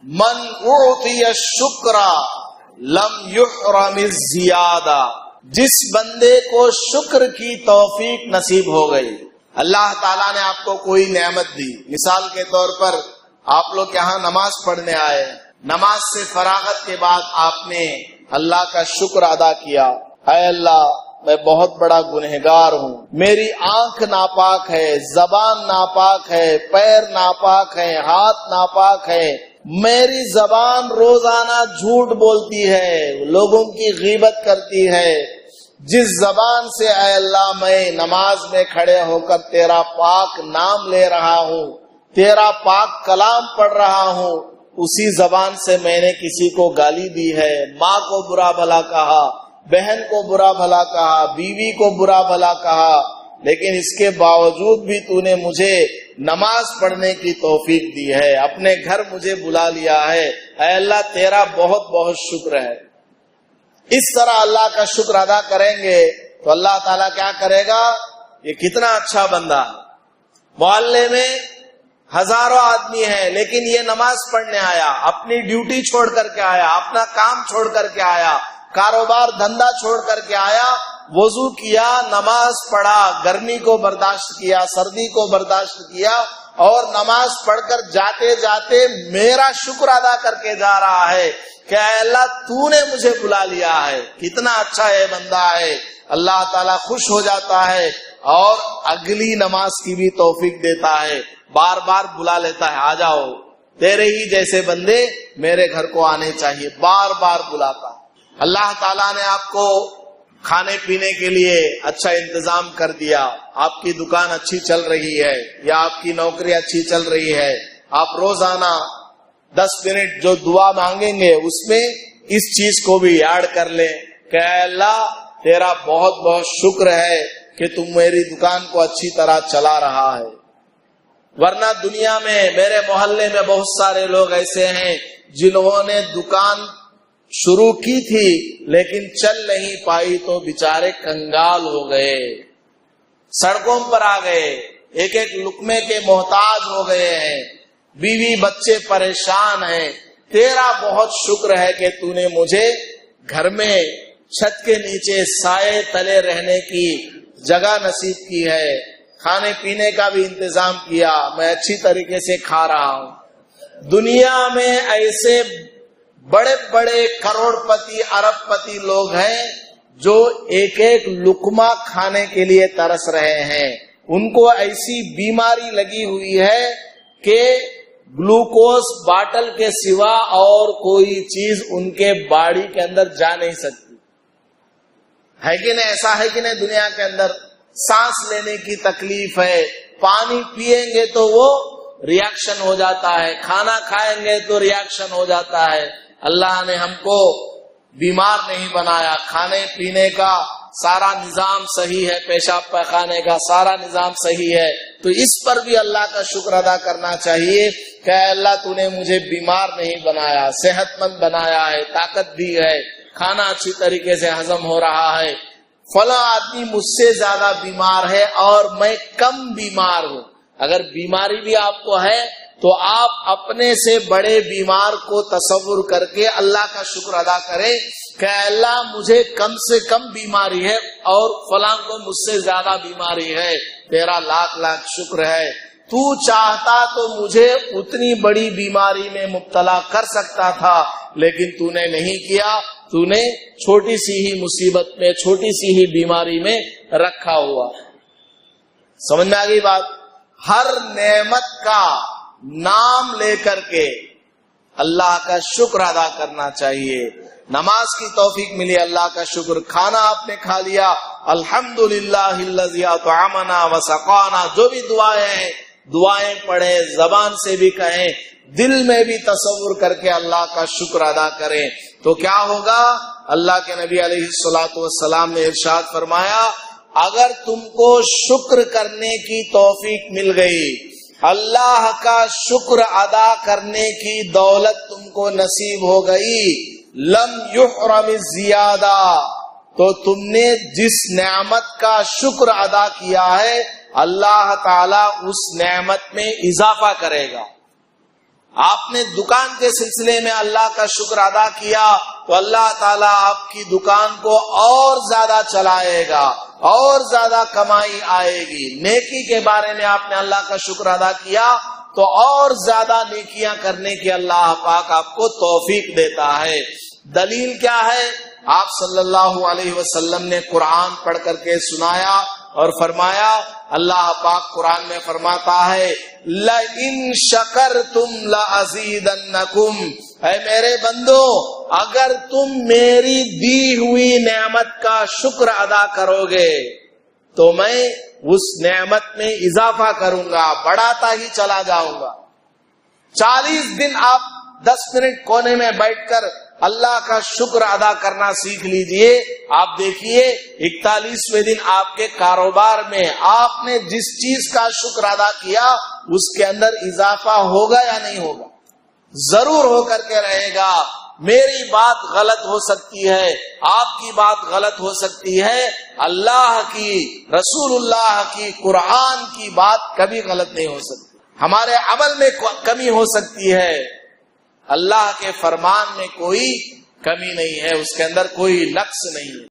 من اعطی الشکر لم یحرم الزیادہ، جس بندے کو شکر کی توفیق نصیب ہو گئی، اللہ تعالیٰ نے آپ کو کوئی نعمت دی، مثال کے طور پر آپ لوگ یہاں نماز پڑھنے آئے، نماز سے فراغت کے بعد آپ نے اللہ کا شکر ادا کیا، اے اللہ میں بہت بڑا گنہگار ہوں، میری آنکھ ناپاک ہے، زبان ناپاک ہے، پیر ناپاک ہے، ہاتھ ناپاک ہے، میری زبان روزانہ جھوٹ بولتی ہے، لوگوں کی غیبت کرتی ہے، جس زبان سے اے اللہ میں نماز میں کھڑے ہو کر تیرا پاک نام لے رہا ہوں، تیرا پاک کلام پڑھ رہا ہوں، اسی زبان سے میں نے کسی کو گالی دی ہے، ماں کو برا بھلا کہا، بہن کو برا بھلا کہا، بیوی کو برا بھلا کہا، لیکن اس کے باوجود بھی تو نے مجھے نماز پڑھنے کی توفیق دی ہے، اپنے گھر مجھے بلا لیا ہے، اے اللہ تیرا بہت بہت شکر ہے۔ اس طرح اللہ کا شکر ادا کریں گے تو اللہ تعالیٰ کیا کرے گا؟ یہ کتنا اچھا بندہ، محلے میں ہزاروں آدمی ہیں لیکن یہ نماز پڑھنے آیا، اپنی ڈیوٹی چھوڑ کر کے آیا، اپنا کام چھوڑ کر کے آیا، کاروبار دھندا چھوڑ کر کے آیا، وضو کیا، نماز پڑھا، گرمی کو برداشت کیا، سردی کو برداشت کیا، اور نماز پڑھ کر جاتے جاتے میرا شکر ادا کر کے جا رہا ہے کہ اے اللہ تو نے مجھے بلا لیا ہے، کتنا اچھا یہ بندہ ہے۔ اللہ تعالیٰ خوش ہو جاتا ہے اور اگلی نماز کی بھی توفیق دیتا ہے، بار بار بلا لیتا ہے، آ جاؤ، تیرے ہی جیسے بندے میرے گھر کو آنے چاہیے، بار بار بلاتا۔ اللہ تعالیٰ نے آپ کو کھانے پینے کے لیے اچھا انتظام کر دیا، آپ کی دکان اچھی چل رہی ہے یا آپ کی نوکری اچھی چل رہی ہے، آپ روزانہ 10 منٹ جو دعا مانگیں گے اس میں اس چیز کو بھی یاد کر لیں کہ اے اللہ تیرا بہت بہت شکر ہے کہ تم میری دکان کو اچھی طرح چلا رہا ہے، ورنہ دنیا میں میرے محلے میں بہت سارے لوگ ایسے ہیں جنہوں نے دکان شروع کی تھی لیکن چل نہیں پائی تو بیچارے کنگال ہو گئے، سڑکوں پر آ گئے، ایک ایک لقمے کے محتاج ہو گئے ہیں، بیوی بچے پریشان ہیں۔ تیرا بہت شکر ہے کہ تو نے مجھے گھر میں چھت کے نیچے سائے تلے رہنے کی جگہ نصیب کی ہے، کھانے پینے کا بھی انتظام کیا، میں اچھی طریقے سے کھا رہا ہوں۔ دنیا میں ایسے بڑے بڑے کروڑ پتی ارب پتی لوگ ہیں جو ایک ایک لقمہ کھانے کے لیے ترس رہے ہیں، ان کو ایسی بیماری لگی ہوئی ہے کہ گلوکوز باٹل کے سوا اور کوئی چیز ان کے باڈی کے اندر جا نہیں سکتی، ہے کہ نہیں؟ ایسا ہے کہ نہیں؟ دنیا کے اندر سانس لینے کی تکلیف ہے، پانی پیئیں گے تو وہ ریاکشن ہو جاتا ہے، کھانا کھائیں گے تو ریاکشن ہو جاتا ہے۔ اللہ نے ہم کو بیمار نہیں بنایا، کھانے پینے کا سارا نظام صحیح ہے، پیشاب پخانے کا سارا نظام صحیح ہے، تو اس پر بھی اللہ کا شکر ادا کرنا چاہیے کہ اے اللہ تو نے مجھے بیمار نہیں بنایا، صحت مند بنایا ہے، طاقت دی ہے، کھانا اچھی طریقے سے ہضم ہو رہا ہے، فلاں آدمی مجھ سے زیادہ بیمار ہے اور میں کم بیمار ہوں۔ اگر بیماری بھی آپ کو ہے تو آپ اپنے سے بڑے بیمار کو تصور کر کے اللہ کا شکر ادا کریں کہ اللہ مجھے کم سے کم بیماری ہے اور فلاں کو مجھ سے زیادہ بیماری ہے، تیرا لاکھ لاکھ شکر ہے، تو چاہتا تو مجھے اتنی بڑی بیماری میں مبتلا کر سکتا تھا لیکن تو نے نہیں کیا، تو نے چھوٹی سی ہی مصیبت میں، چھوٹی سی ہی بیماری میں رکھا ہوا۔ سمجھ میں آ گئی بات؟ ہر نعمت کا نام لے کر کے اللہ کا شکر ادا کرنا چاہیے۔ نماز کی توفیق ملی، اللہ کا شکر، کھانا آپ نے کھا لیا، الحمدللہ الذی اطعمنا وسقانا، جو بھی دعائیں ہیں دعائیں پڑھیں، زبان سے بھی کہیں، دل میں بھی تصور کر کے اللہ کا شکر ادا کریں تو کیا ہوگا؟ اللہ کے نبی علیہ الصلوۃ والسلام نے ارشاد فرمایا اگر تم کو شکر کرنے کی توفیق مل گئی، اللہ کا شکر ادا کرنے کی دولت تم کو نصیب ہو گئی، لم یحرم الزیادہ، تو تم نے جس نعمت کا شکر ادا کیا ہے اللہ تعالیٰ اس نعمت میں اضافہ کرے گا۔ آپ نے دکان کے سلسلے میں اللہ کا شکر ادا کیا تو اللہ تعالیٰ آپ کی دکان کو اور زیادہ چلائے گا، اور زیادہ کمائی آئے گی۔ نیکی کے بارے میں آپ نے اللہ کا شکر ادا کیا تو اور زیادہ نیکیاں کرنے کی اللہ پاک آپ کو توفیق دیتا ہے۔ دلیل کیا ہے؟ آپ صلی اللہ علیہ وسلم نے قرآن پڑھ کر کے سنایا اور فرمایا، اللہ پاک قرآن میں فرماتا ہے لَإِن شَكَرْتُمْ لَأَزِيدَنَّكُمْ، اے میرے بندو اگر تم میری دی ہوئی نعمت کا شکر ادا کرو گے تو میں اس نعمت میں اضافہ کروں گا، بڑھاتا ہی چلا جاؤں گا۔ 40 دن آپ 10 منٹ کونے میں بیٹھ کر اللہ کا شکر ادا کرنا سیکھ لیجئے، آپ دیکھیے 41ویں دن آپ کے کاروبار میں آپ نے جس چیز کا شکر ادا کیا اس کے اندر اضافہ ہوگا یا نہیں ہوگا؟ ضرور ہو کر کے رہے گا۔ میری بات غلط ہو سکتی ہے، آپ کی بات غلط ہو سکتی ہے، اللہ کی، رسول اللہ کی، قرآن کی بات کبھی غلط نہیں ہو سکتی، ہمارے عمل میں کمی ہو سکتی ہے، اللہ کے فرمان میں کوئی کمی نہیں ہے، اس کے اندر کوئی نقص نہیں ہے۔